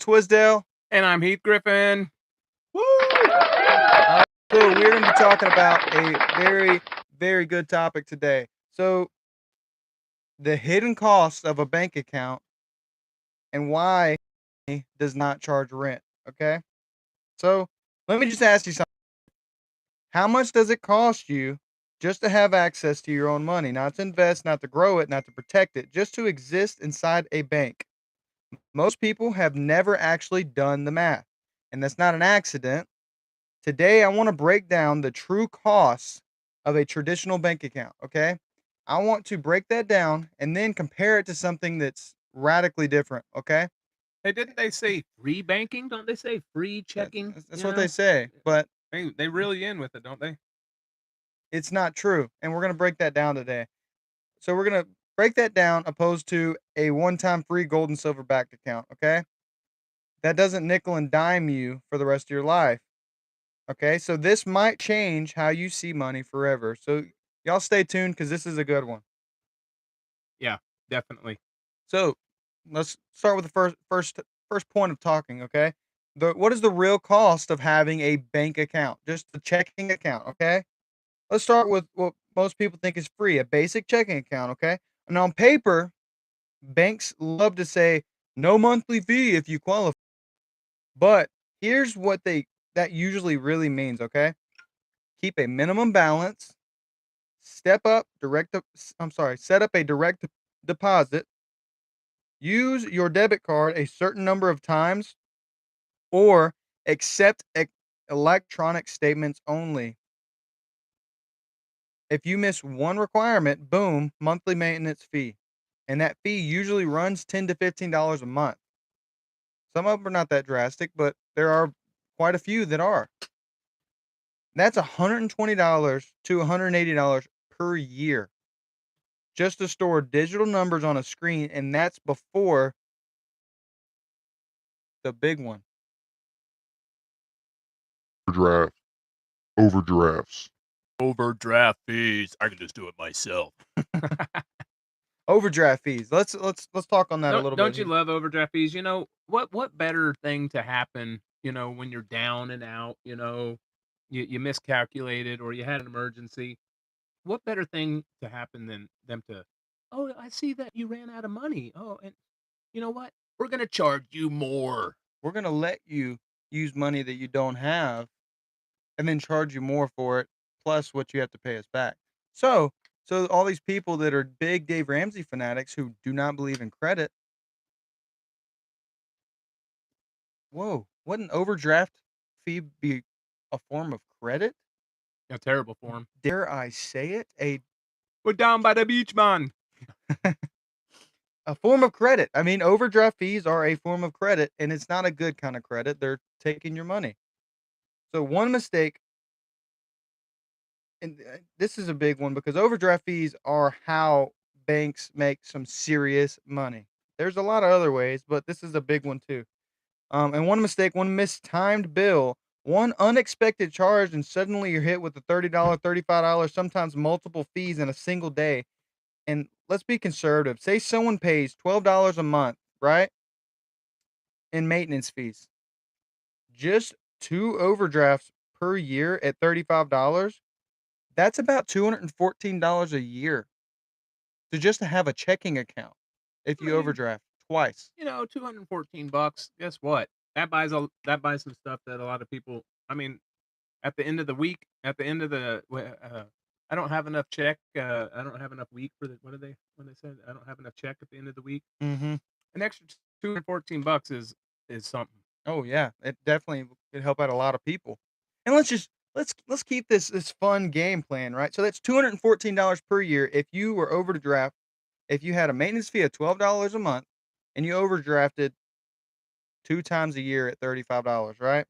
Twisdale. And I'm Heath Griffin. Woo! So we're going to be talking about a very, very good topic today. So the hidden costs of a bank account and why it does not charge rent. Okay. So let me just ask you something. How much does it cost you just to have access to your own money? Not to invest, not to grow it, not to protect it, just to exist inside a bank. Most people have never actually done the math, and that's not an accident. Today, I want to break down the true costs of a traditional bank account. Okay. I want to break that down and then compare it to something that's radically different. Okay. Hey, didn't they say free banking? Don't they say free checking? That's what they say, but They really in with it, don't they? it's not true. And we're going to break that down today. So, we're going to break that down opposed to a one time free gold and silver backed account. Okay. That doesn't nickel and dime you for the rest of your life. Okay, so this might change how you see money forever. So y'all stay tuned because this is a good one. Yeah, definitely. So let's start with the first point of talking. Okay, what is the real cost of having a bank account? Just a checking account. Okay, let's start with what most people think is free, a basic checking account. Okay, and on paper, banks love to say no monthly fee if you qualify, but here's what that usually really means. Okay, keep a minimum balance. Set up a direct deposit. Use your debit card a certain number of times or accept electronic statements only. If you miss one requirement, boom, monthly maintenance fee. And that fee usually runs $10 to $15 a month. Some of them are not that drastic, but there are quite a few that are. That's $120 to $180 per year just to store digital numbers on a screen, and that's before the big one. Overdraft. Overdrafts. Overdraft fees. I can just do it myself. Overdraft fees. Let's talk on that a little bit Don't you here. love overdraft fees? You know, what better thing to happen, when you're down and out, you miscalculated or you had an emergency. What better thing to happen than them to, "Oh, I see that you ran out of money. Oh, and you know what? We're gonna charge you more." We're gonna let you use money that you don't have and then charge you more for it, plus what you have to pay us back. So all these people that are big Dave Ramsey fanatics who do not believe in credit. Whoa, wouldn't overdraft fee be a form of credit? A terrible form. Dare I say it? We're down by the beach, man. A form of credit. I mean, overdraft fees are a form of credit, and it's not a good kind of credit. They're taking your money. So one mistake, and this is a big one because overdraft fees are how banks make some serious money. There's a lot of other ways, but this is a big one too. And one mistake, one mistimed bill, one unexpected charge, and suddenly you're hit with a $30, $35, sometimes multiple fees in a single day. And let's be conservative. Say someone pays $12 a month, right? In maintenance fees. Just two overdrafts per year at $35. That's about $214 a year to just to have a checking account if I you mean, overdraft twice. $214. Guess what? That buys some stuff that a lot of people. I mean, at the end of the week, at the end of I don't have enough check. I don't have enough week for the. What are they? When they said I don't have enough check at the end of the week, Mhm. an extra $214 is something. Oh yeah, it definitely could help out a lot of people. And let's keep this fun game plan, right? So that's $214 per year if you were overdraft if you had a maintenance fee of $12 a month and you overdrafted two times a year at $35, right?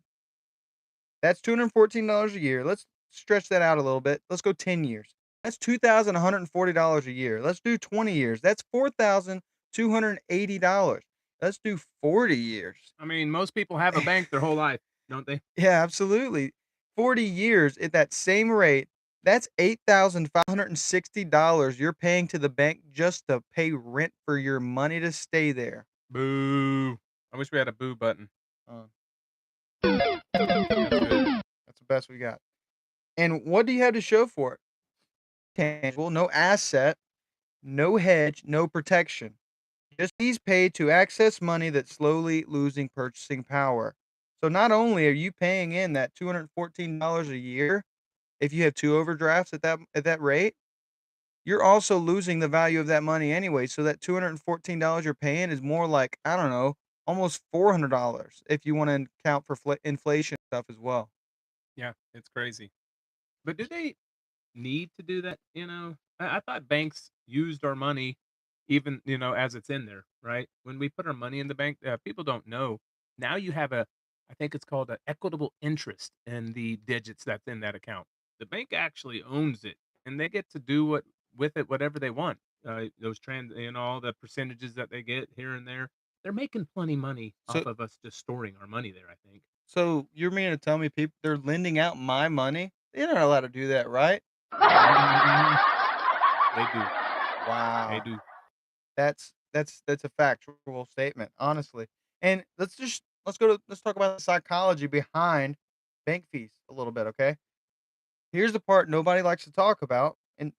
That's $214 a year. Let's stretch that out a little bit. Let's go 10 years. That's $2,140 a year. Let's do 20 years. That's $4,280. Let's do 40 years. I mean, most people have a bank their whole life, don't they? Yeah, absolutely. 40 years at that same rate, that's $8,560 you're paying to the bank just to pay rent for your money to stay there. Boo. I wish we had a boo button. Uh, That's good. that's the best we got. And what do you have to show for it? Tangible, no asset, no hedge, no protection. Just fees paid to access money that's slowly losing purchasing power. So not only are you paying in that $214 a year if you have two overdrafts at that rate, you're also losing the value of that money anyway. So that $214 you're paying is more like, I don't know, almost $400 if you want to account for inflation stuff as well. Yeah, it's crazy. But do they need to do that? I thought banks used our money even, as it's in there, right? When we put our money in the bank, people don't know. Now you have I think it's called an equitable interest in the digits that's in that account. The bank actually owns it, and they get to do with it whatever they want. Those all the percentages that they get here and there. They're making plenty money So off of us just storing our money there, I think. so you're meaning to tell me people they're lending out my money? They're not allowed to do that, right? Mhm. They do. They Wow. do. That's a factual statement, honestly. And let's talk about the psychology behind bank fees a little bit, okay? Here's the part nobody likes to talk about, and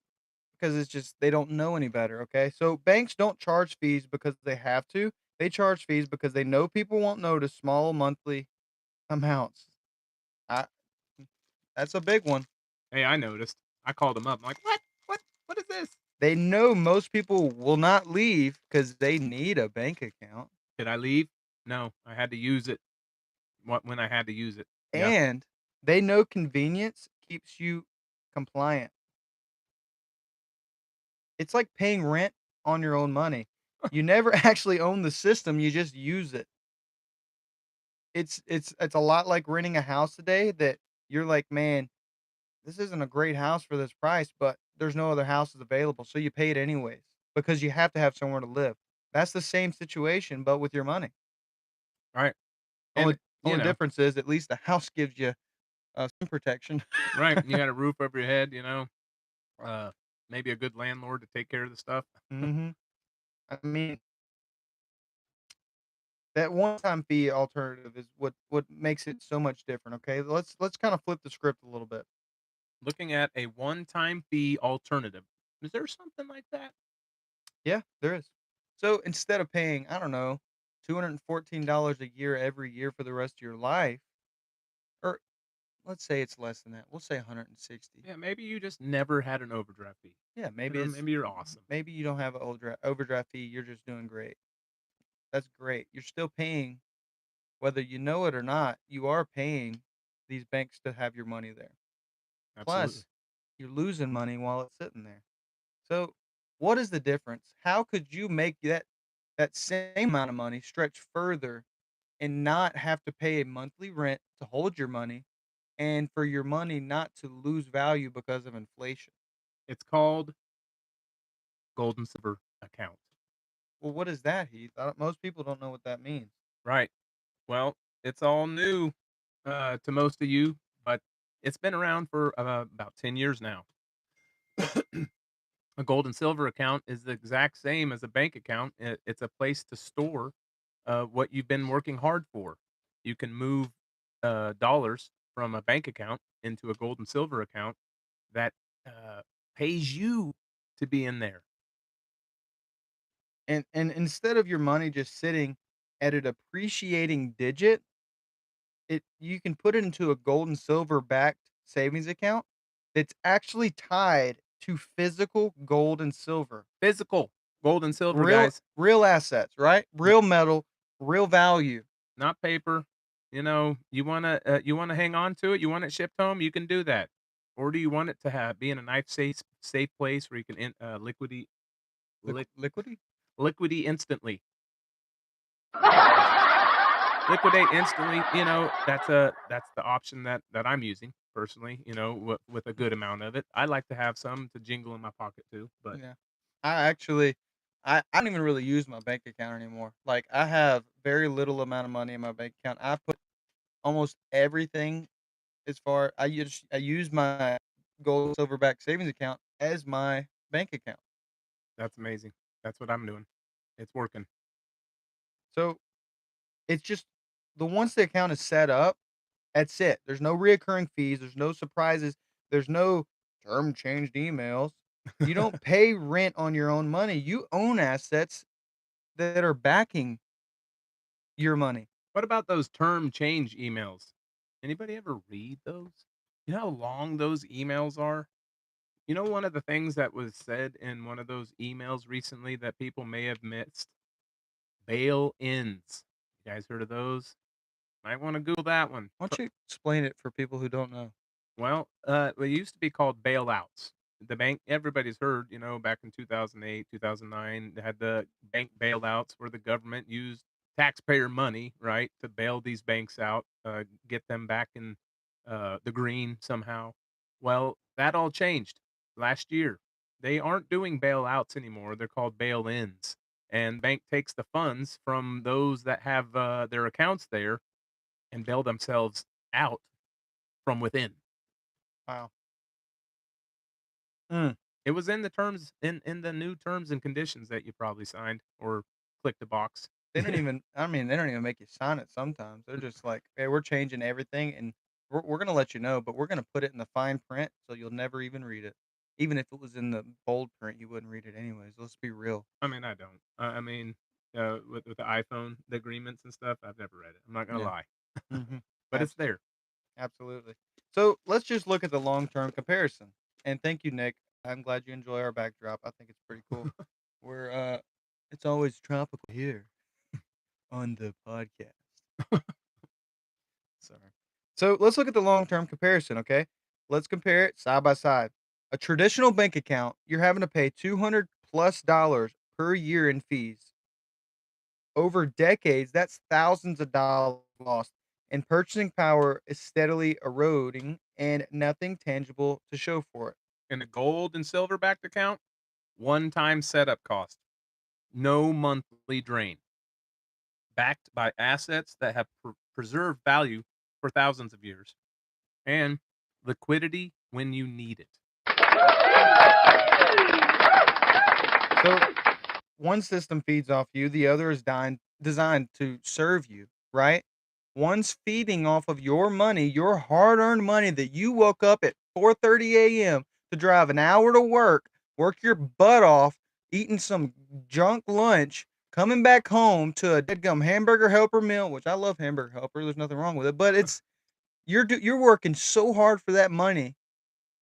because it's just they don't know any better, okay? So banks don't charge fees because they have to. They charge fees because they know people won't notice small monthly amounts. I, that's a big one. Hey, I noticed. I called them up. I'm like, "What? What is this?" They know most people will not leave because they need a bank account. Did I leave? No, I had to use it when I had to use it. Yeah. And they know convenience keeps you compliant. It's like paying rent on your own money. You never actually own the system, you just use it. It's a lot like renting a house today that you're like, "Man, this isn't a great house for this price, but there's no other houses available." So you pay it anyways because you have to have somewhere to live. That's the same situation, but with your money. Right. Only And, only difference is at least the house gives you, some protection. right, you got a roof over your head, uh, maybe a good landlord to take care of the stuff. Mhm. I mean, that one-time fee alternative is what makes it so much different, okay? Let's kinda flip the script a little bit. Looking at a one-time fee alternative. Is there something like that? Yeah, there is. So, instead of paying, I don't know, $214 a year every year for the rest of your life, or let's say it's less than that, we'll say 160. Yeah, maybe you just never had an overdraft fee. Yeah, maybe it's Maybe you're awesome. maybe you don't have an overdraft fee, you're just doing great. That's great. You're still paying, whether you know it or not, you are paying these banks to have your money there. Absolutely. Plus, you're losing money while it's sitting there. So, what is the difference? How could you make that same amount of money stretch further and not have to pay a monthly rent to hold your money and for your money not to lose value because of inflation? It's called Golden Silver account. Well, what is that, Heath? Most people don't know what that means. Right. Well, it's all new to most of you, but it's been around for about 10 years now. A gold and silver account is the exact same as a bank account. It's a place to store what you've been working hard for. You can move dollars from a bank account into a gold and silver account that uh, pays you to be in there. And instead of your money just sitting at an appreciating digit, it you can put it into a gold and silver backed savings account that's actually tied to physical gold and silver. Physical gold and silver, Real guys. real assets, right? N- Real metal, real value. Not paper. You wanna hang on to it. You want it shipped home. You can do that, or do you want it to have be in a nice, safe place where you can liquidity Liquidy? liquidity instantly. Liquidate instantly, that's the option that I'm using personally, with a good amount of it. I like to have some to jingle in my pocket too, but Yeah. I actually I don't even really use my bank account anymore. Like, I have very little amount of money in my bank account. I put almost everything as far I use my gold silverback savings account as my bank account. that's amazing. That's what I'm doing. It's working. So It's just once the account is set up, that's it. There's no reoccurring fees. There's no surprises. There's no term changed emails. You don't pay rent on your own money. You own assets that are backing your money. What about those term change emails? Anybody ever read those? You know how long those emails are? You know, one of the things that was said in one of those emails recently that people may have missed? Bail-ins. You guys heard of those? Might want to Google that one. Why don't you explain it for people who don't know? Well, it used to be called bailouts. The bank, everybody's heard, back in 2008, 2009, they had the bank bailouts where the government used taxpayer money, right, to bail these banks out, get them back in the green somehow. Well, that all changed last year. They aren't doing bailouts anymore. They're called bail-ins. And bank takes the funds from those that have their accounts there and bail themselves out from within. Wow. Mm. It was in the terms in the new terms and conditions that you probably signed or clicked a box. They don't even. I mean, they don't even make you sign it. Sometimes they're just like, "Hey, we're changing everything, and we're gonna let you know, but we're gonna put it in the fine print, so you'll never even read it. Even if it was in the bold print, you wouldn't read it anyways. Let's be real." I mean, I don't. I mean, with the iPhone, the agreements and stuff, I've never read it. I'm not gonna Yeah. lie, Hmm. but it's there. Absolutely. So let's just look at the long-term comparison. And thank you, Nick. I'm glad you enjoy our backdrop. I think it's pretty cool. We're it's always tropical here on the podcast. Sorry. So let's look at the long-term comparison, okay? Let's compare it side by side. A traditional bank account, you're having to pay $200+ per year in fees. Over decades, that's thousands of dollars lost, and purchasing power is steadily eroding and nothing tangible to show for it. In a gold and silver backed account, one-time setup cost, no monthly drain, backed by assets that have preserved value for thousands of years, and liquidity when you need it. So one system feeds off you, the other is designed to serve you, right? One's feeding off of your money, your hard-earned money that you woke up at 4:30 a.m. to drive an hour to work your butt off, eating some junk lunch, coming back home to a deadgum hamburger helper meal, which I love hamburger helper. There's nothing wrong with it, but it's you're working so hard for that money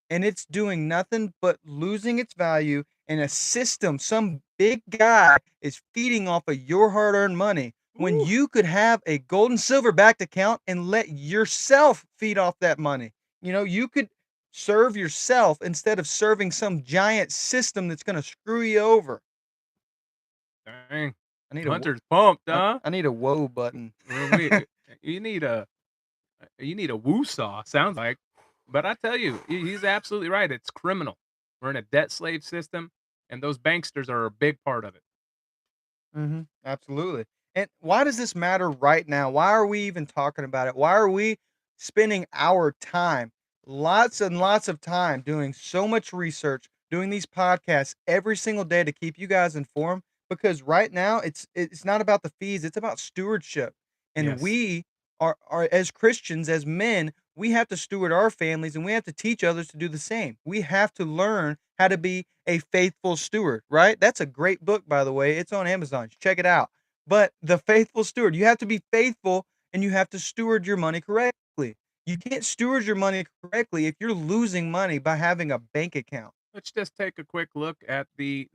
and it's doing nothing but losing its value in a system. Some big guy is feeding off of your hard-earned money when Ooh. you could have a gold and silver backed account and let yourself feed off that money. You could serve yourself instead of serving some giant system that's going to screw you over. Dang, I need a Hunter's pumped, huh? I need a whoa button. You need a woosaw, sounds like. But I tell you, he's absolutely right. It's criminal. We're in a debt slave system, and those banksters are a big part of it. Absolutely. And why does this matter right now? Why are we even talking about it? Why are we spending our time, lots and lots of time, doing so much research, doing these podcasts every single day to keep you guys informed? Because right now it's not about the fees, it's about stewardship. And Yes. we are as Christians, as men, we have to steward our families and we have to teach others to do the same. We have to learn how to be a faithful steward, right? That's a great book, by the way. It's on Amazon. Check it out. But the faithful steward, you have to be faithful and you have to steward your money correctly. You can't steward your money correctly if you're losing money by having a bank account. Let's just take a quick look at the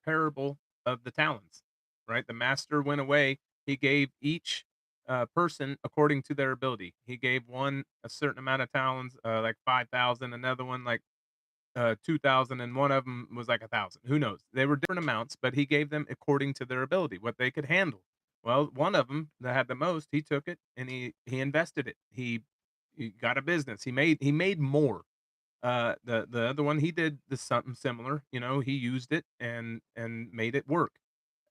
parable of the talents. Right, the master went away. He gave each person according to their ability. He gave one a certain amount of talents, like 5,000. Another one like 2,000, and one of them was like 1,000. Who knows? They were different amounts, but he gave them according to their ability, what they could handle. Well, one of them that had the most, he took it and he invested it. He got a business. He made more. The other one, he did something similar. He used it and made it work.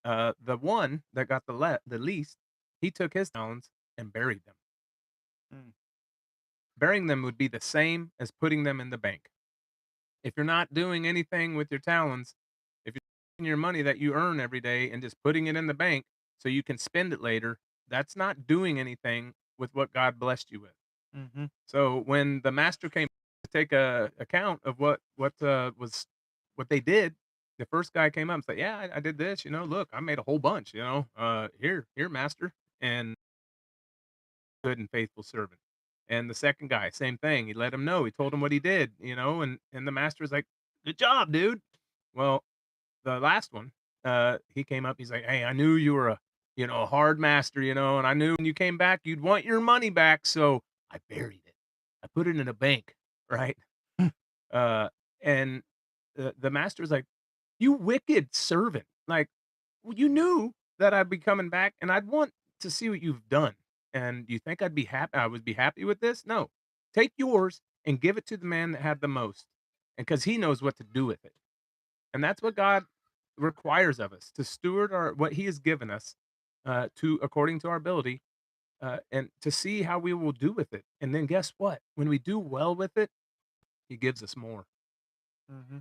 The one that got the least, he took his talents and buried them. Mm. Burying them would be the same as putting them in the bank. If you're not doing anything with your talents, if you're taking your money that you earn every day and just putting it in the bank so you can spend it later, that's not doing anything with what God blessed you with. Mm-hmm. So when the master came to take a account of was what they did, the first guy came up and said, "Yeah, I did this. Look, I made a whole bunch. Here, master." And good and faithful servant. And the second guy, same thing. He let him know. He told him what he did. And the master was like, "Good job, dude." Well, the last one, he came up. He's like, "Hey, I knew you were a hard master, and I knew when you came back, you'd want your money back. So I buried it. I put it in a bank, right?" Uh, and the master was like, "You wicked servant! Like, well, you knew that I'd be coming back, and I'd want to see what you've done. And you think I'd be happy? I would be happy with this? No, take yours and give it to the man that had the most, and because he knows what to do with it. And that's what God requires of us to steward our what He has given us, to according to our ability, and to see how we will do with it. And then guess what? When we do well with it, He gives us more. Mm-hmm.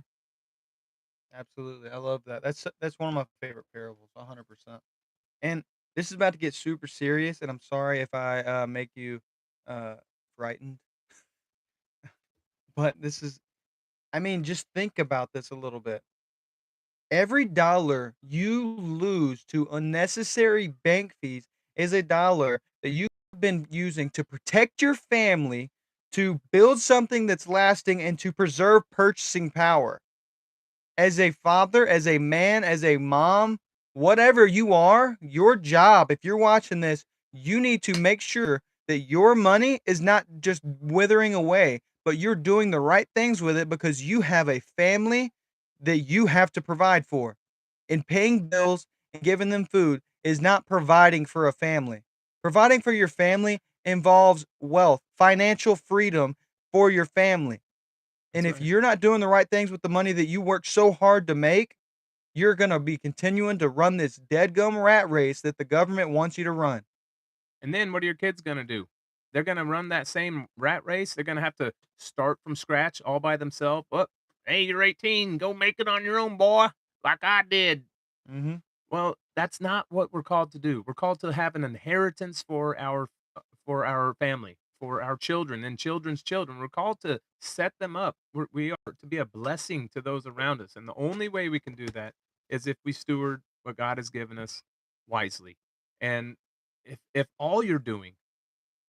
Absolutely, I love that. That's one of my favorite parables, 100%. And this is about to get super serious, and I'm sorry if I make you uh, frightened, but this is. I mean, just think about this a little bit. Every dollar you lose to unnecessary bank fees is a dollar that you've been using to protect your family, to build something that's lasting, and to preserve purchasing power. As a father, as a man, as a mom, whatever you are, your job, if you're watching this, you need to make sure that your money is not just withering away, but you're doing the right things with it because you have a family that you have to provide for. And paying bills and giving them food is not providing for a family. Providing for your family involves wealth, financial freedom for your family. And That's if right. you're not doing the right things with the money that you worked so hard to make, you're gonna be continuing to run this deadgum rat race that the government wants you to run. And then what are your kids gonna do? They're gonna run that same rat race. They're gonna have to start from scratch all by themselves. "Oh, hey, you're 18. Go make it on your own, boy, like I did." Mhm. Well, that's not what we're called to do. We're called to have an inheritance for our family, for our children and children's children. We're called to set them up. We are to be a blessing to those around us, and the only way we can do that is if we steward what God has given us wisely. And if all you're doing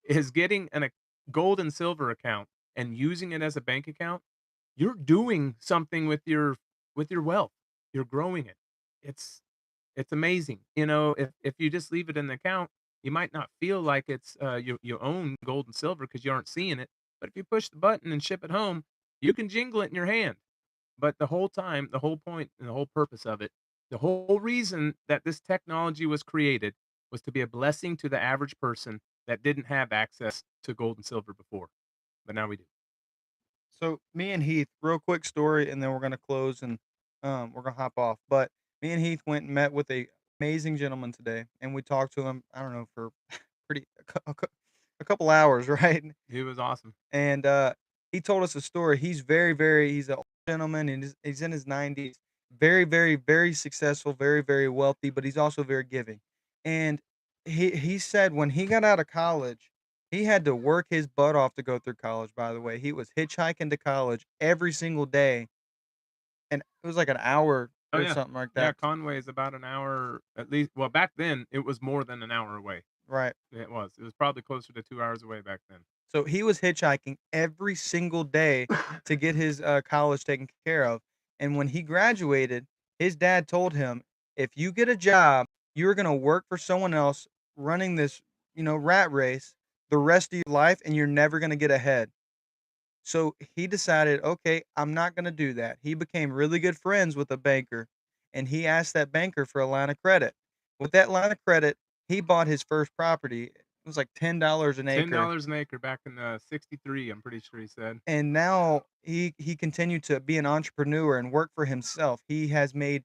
is getting a gold and silver account and using it as a bank account, you're doing something with your wealth. You're growing it. It's it's amazing. If you just leave it in the account, you might not feel like it's you own gold and silver because you aren't seeing it. But if you push the button and ship it home, you can jingle it in your hand. But the whole time, the whole point and the whole purpose of it, the whole reason that this technology was created was to be a blessing to the average person that didn't have access to gold and silver before. But now we do. So me and Heath, real quick story, and then we're gonna close and we're gonna hop off. But me and Heath went and met with a amazing gentleman today, and we talked to him. I don't know for pretty a couple hours, right? It was awesome. And he told us a story. He's an old gentleman, and he's in his 90s. Very, very, very successful, very, very wealthy, but he's also very giving. And he said when he got out of college, he had to work his butt off to go through college. By the way, he was hitchhiking to college every single day, and it was like an hour Oh or yeah. something like Yeah, that. Conway is about an hour at least. Well, back then it was more than an hour away. Right. It was. It was probably closer to 2 hours away back then. So he was hitchhiking every single day to get his college taken care of. And when he graduated, his dad told him, if you get a job, you're going to work for someone else running this, rat race the rest of your life and you're never going to get ahead. So he decided, okay, I'm not going to do that. He became really good friends with a banker and he asked that banker for a line of credit. With that line of credit, he bought his first property. It was like $10 an acre, $10 an acre back in '63. I'm pretty sure he said. and now he continued to be an entrepreneur and work for himself. He has made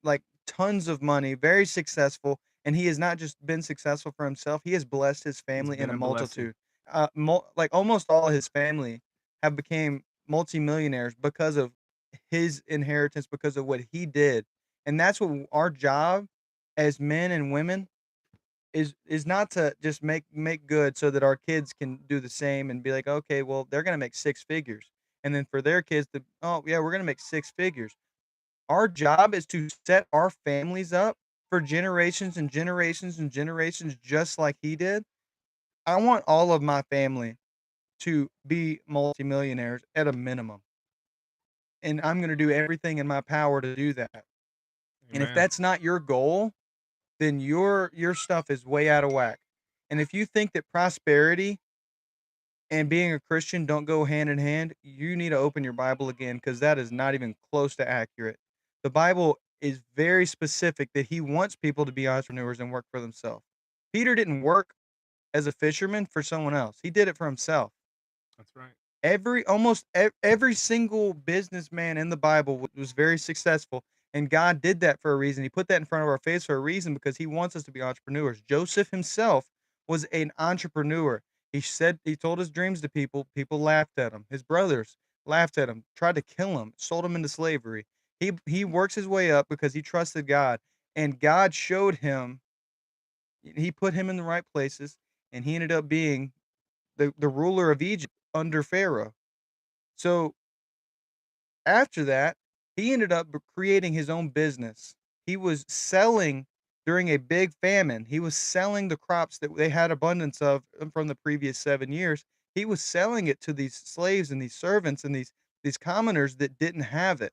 like tons of money, very successful, and he has not just been successful for himself. He has blessed his He's family in been a a blessing. multitude. Like almost all his family have became multimillionaires because of his inheritance, because of what he did, and that's what our job as men and women is not to just make good so that our kids can do the same and be like, okay, well, they're gonna make six figures, and then for their kids to, oh yeah, we're gonna make six figures. Our job is to set our families up for generations and generations and generations, just like he did. I want all of my family to be multimillionaires at a minimum, and I'm gonna do everything in my power to do that. And if Amen. that's not your goal, then your stuff is way out of whack. And if you think that prosperity and being a Christian don't go hand in hand, you need to open your Bible again because that is not even close to accurate. The Bible is very specific that he wants people to be entrepreneurs and work for themselves. Peter didn't work as a fisherman for someone else. He did it for himself. That's right. Every single businessman in the Bible was very successful, and God did that for a reason. He put that in front of our face for a reason because he wants us to be entrepreneurs. Joseph himself was an entrepreneur. He told his dreams to people. People laughed at him. His brothers laughed at him, tried to kill him, sold him into slavery. He works his way up because he trusted God, and God showed him. He put him in the right places, and he ended up being the ruler of Egypt under Pharaoh. So after that, he ended up creating his own business. He was selling during a big famine. He was selling the crops that they had abundance of from the previous 7 years. He was selling it to these slaves and these servants and these commoners that didn't have it.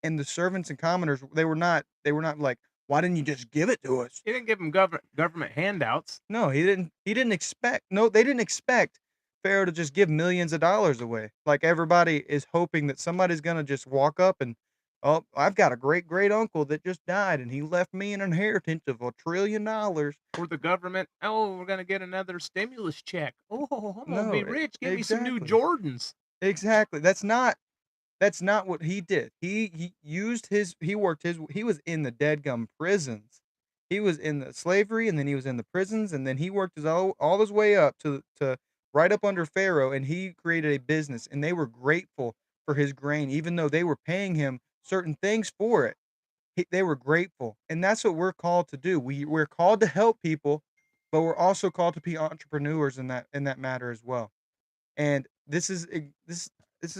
And the servants and commoners, they were not like, why didn't you just give it to us? He didn't give them government handouts. No, he didn't expect no, they didn't expect Pharaoh to just give millions of dollars away. Like everybody is hoping that somebody's gonna just walk up and, oh, I've got a great great uncle that just died and he left me an inheritance of $1 trillion. Or the government, oh, we're gonna get another stimulus check. Oh, I'm gonna No, be rich. Give me some new exactly. Jordans. Exactly. That's not what he did. He used his he worked his he was in the deadgum prisons. He was in the slavery and then he was in the prisons and then he worked his all his way up to right up under Pharaoh and he created a business and they were grateful for his grain even though they were paying him certain things for it. They were grateful. And that's what we're called to do. We're called to help people, but we're also called to be entrepreneurs in that matter as well. And this is a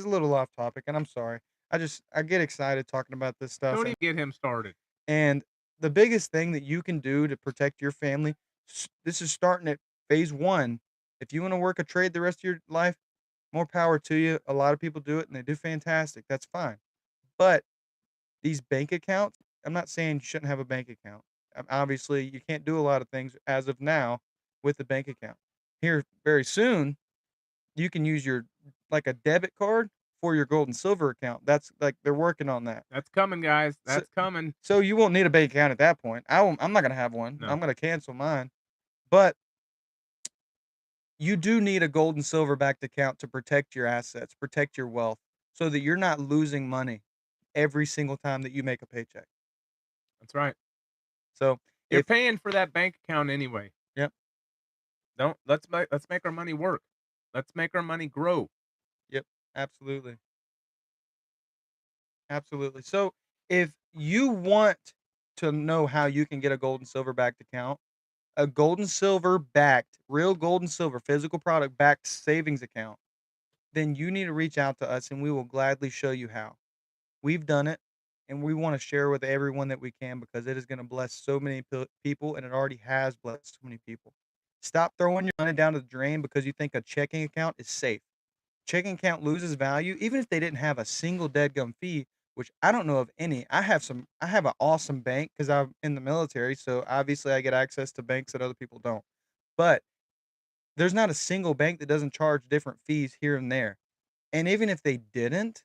little off topic, and I'm sorry. I get excited talking about this stuff, Don't even get him started. and the biggest thing that you can do to protect your family, this is starting at phase one. If you want to work a trade the rest of your life, more power to you. A lot of people do it, and they do fantastic. That's fine. But these bank accounts, I'm not saying you shouldn't have a bank account. Obviously, you can't do a lot of things as of now with the bank account. Here, very soon, you can use your like a debit card for your gold and silver account. That's like they're working on that. That's coming, guys. So, That's coming. so you won't need a bank account at that point. I'm not gonna have one. No. I'm gonna cancel mine. But you do need a gold and silver backed account to protect your assets, protect your wealth, so that you're not losing money every single time that you make a paycheck. That's right. So You're if paying for that bank account anyway. Yep, Don't let's make our money work. Let's make our money grow. yep, absolutely. Absolutely. So if you want to know how you can get a gold and silver backed account, a gold and silver backed, real gold and silver, physical product backed savings account, then you need to reach out to us and we will gladly show you how. We've done it and we want to share with everyone that we can because it is going to bless so many people and it already has blessed so many people. Stop throwing your money down the drain because you think a checking account is safe. Checking account loses value even if they didn't have a single deadgum fee, which I don't know of any. I have an awesome bank because I'm in the military, so obviously I get access to banks that other people don't. But there's not a single bank that doesn't charge different fees here and there. And even if they didn't,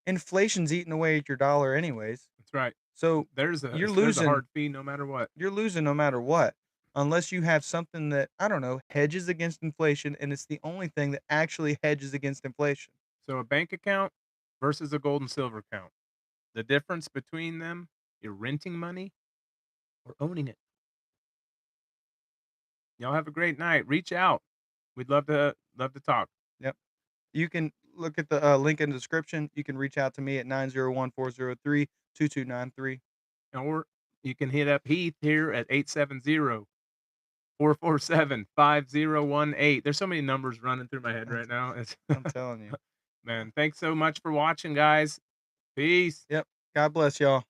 inflation's eating away at your dollar anyways. That's right. So There's you're a losing hard fee no matter what. you're losing no matter what. Unless you have something that, I don't know, hedges against inflation and it's the only thing that actually hedges against inflation. So a bank account versus a gold and silver account. The difference between them, you're renting money or owning it. Y'all have a great night. Reach out. We'd love to talk. Yep. You can look at the link in the description. You can reach out to me at 901-403-2293. Or you can hit up Heath here at 870 447-5018. There's so many numbers running through my head right now. I'm telling you. Man, thanks so much for watching, guys. Peace. Yep. God bless y'all.